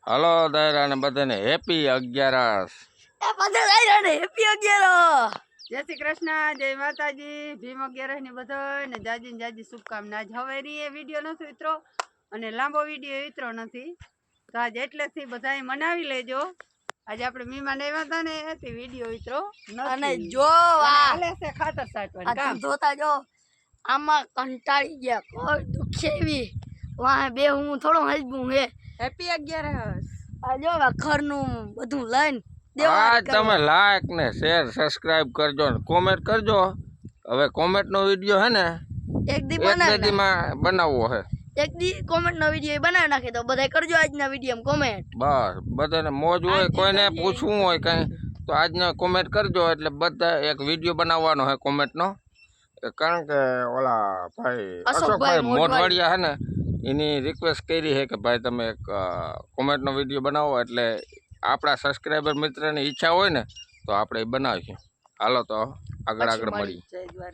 હાલો દાયરા ને બધાને હેપી 11. જય શ્રી કૃષ્ણ, જય માતાજી, ભીમ 11 ની બધાને જાજી જાજી શુભકામના. હવે એ વિડીયો નથી ઉતરો અને લાંબો વિડીયો ઉતરો નથી, તો આજ એટલેથી બધા મનાવી લેજો. આજે આપણે મહેમાન આવ્યા હતા ને તે વિડીયો ઉતરો અને જો હાલે છે ખાતર સાટવાનું કામ. જોતા જો આમાં કંટાળી ગયા, કોઈ દુખે એવી વાહ બે હું થોડો હસબું હે. હેપી 11. આ જો ઘરનું બધું લઈને આજ તમે લાઈક ને શેર સબસ્ક્રાઇબ કરજો ને કોમેન્ટ કરજો. હવે કોમેન્ટ નો વિડીયો હે ને એક દી એક બે દી માં બનાવવો હે. એક દી કોમેન્ટ નો વિડીયો બનાવી નાખી તો બધા કરજો આજના વિડીયો કોમેન્ટ. બસ બધાને મોજ હોય, કોઈને પૂછવું હોય કઈ તો આજનો કોમેન્ટ કરજો, એટલે બધા એક વિડીયો બનાવવાનો હે કોમેન્ટ નો. કારણ કે ઓલા ભાઈ અશોકભાઈ મોઢવાડિયા હે ને એની રિક્વેસ્ટ કરી છે કે ભાઈ તમે એક કોમેન્ટ નો વિડીયો બનાવો, એટલે આપણા સબસ્ક્રાઈબર મિત્રની ઈચ્છા હોય ને તો આપણે બનાવીશું. હાલો તો આગળ મળીએ.